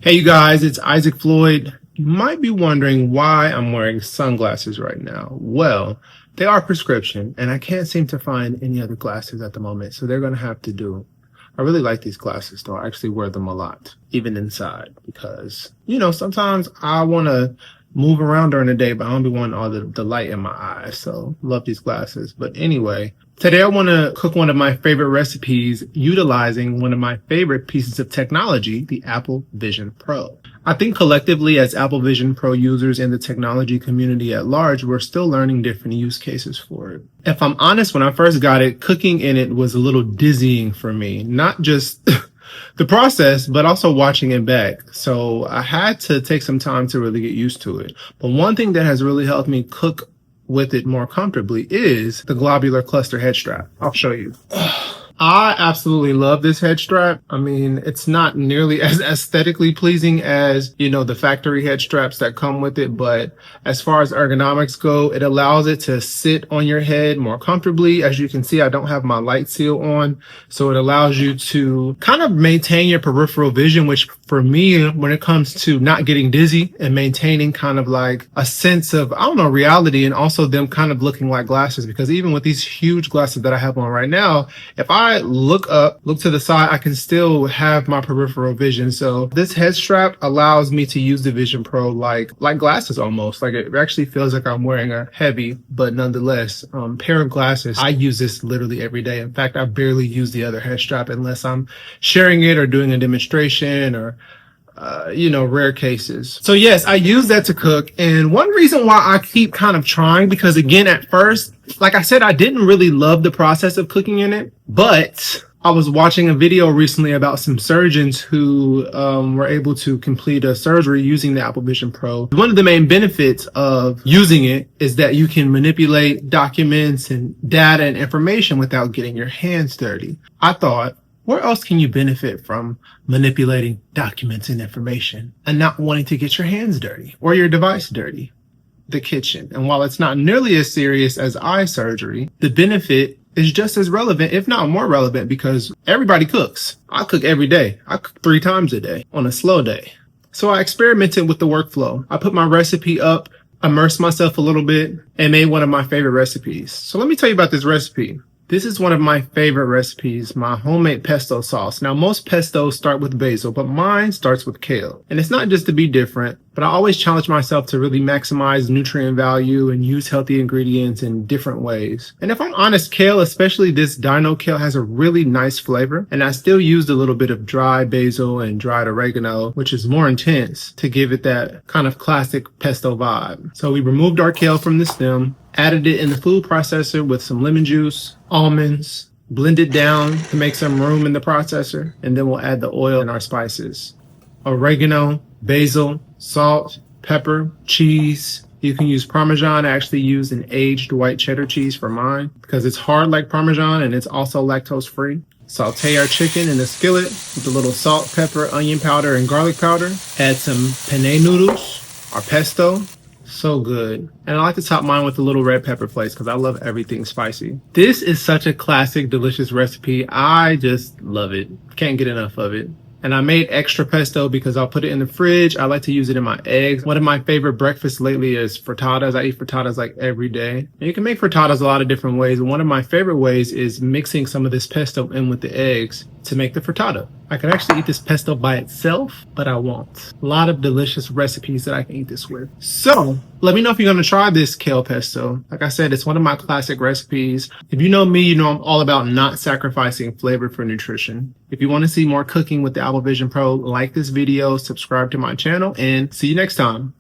Hey you guys, it's Isaac Floyd. You might be wondering why I'm wearing sunglasses right now. Well, they are prescription and I can't seem to find any other glasses at the moment, so they're gonna have to do. I really like these glasses though. I actually wear them a lot, even inside, because, sometimes I wanna move around during the day, but I don't be wanting all the light in my eyes, so love these glasses. But anyway, today I want to cook one of my favorite recipes utilizing one of my favorite pieces of technology, the Apple Vision Pro. I think collectively as Apple Vision Pro users in the technology community at large, we're still learning different use cases for it. If I'm honest, when I first got it, cooking in it was a little dizzying for me, not just the process, but also watching it back. So I had to take some time to really get used to it. But one thing that has really helped me cook with it more comfortably is the Globular cluster head strap. I'll show you. I absolutely love this head strap. I mean, it's not nearly as aesthetically pleasing as, the factory head straps that come with it. But as far as ergonomics go, it allows it to sit on your head more comfortably. As you can see, I don't have my light seal on. So it allows you to kind of maintain your peripheral vision, which for me, when it comes to not getting dizzy and maintaining kind of like a sense of, reality, and also them kind of looking like glasses. Because even with these huge glasses that I have on right now, if I look up, look to the side, I can still have my peripheral vision. So this head strap allows me to use the Vision Pro like glasses almost. Like it actually feels like I'm wearing a heavy, but nonetheless, pair of glasses. I use this literally every day. In fact, I barely use the other head strap unless I'm sharing it or doing a demonstration or rare cases. So yes, I use that to cook. And one reason why I keep kind of trying, because again, at first, like I said, I didn't really love the process of cooking in it, but I was watching a video recently about some surgeons who were able to complete a surgery using the Apple Vision Pro. One of the main benefits of using it is that you can manipulate documents and data and information without getting your hands dirty. I thought, where else can you benefit from manipulating documents and information and not wanting to get your hands dirty or your device dirty? The kitchen. And while it's not nearly as serious as eye surgery, the benefit is just as relevant, if not more relevant, because everybody cooks. I cook every day. I cook 3 times a day on a slow day. So I experimented with the workflow. I put my recipe up, immersed myself a little bit, and made one of my favorite recipes. So let me tell you about this recipe. This is one of my favorite recipes, my homemade pesto sauce. Now, most pestos start with basil, but mine starts with kale. And it's not just to be different, but I always challenge myself to really maximize nutrient value and use healthy ingredients in different ways. And if I'm honest, kale, especially this dino kale, has a really nice flavor. And I still used a little bit of dry basil and dried oregano, which is more intense, to give it that kind of classic pesto vibe. So we removed our kale from the stem, added it in the food processor with some lemon juice, almonds, blend it down to make some room in the processor, and then we'll add the oil and our spices. Oregano, basil, salt, pepper, cheese. You can use Parmesan. I actually used an aged white cheddar cheese for mine because it's hard like Parmesan and it's also lactose free. Saute our chicken in a skillet with a little salt, pepper, onion powder, and garlic powder. Add some penne noodles, our pesto. So good. And I like to top mine with a little red pepper flakes because I love everything spicy. This is such a classic, delicious recipe. I just love it. Can't get enough of it. And I made extra pesto because I'll put it in the fridge. I like to use it in my eggs. One of my favorite breakfasts lately is frittatas. I eat frittatas like every day. And you can make frittatas a lot of different ways. And one of my favorite ways is mixing some of this pesto in with the eggs to make the frittata. I can actually eat this pesto by itself, but I won't. A lot of delicious recipes that I can eat this with. So let me know if you're going to try this kale pesto. Like I said, it's one of my classic recipes. If you know me, you know I'm all about not sacrificing flavor for nutrition. If you want to see more cooking with the Apple Vision Pro, like this video, subscribe to my channel, and see you next time.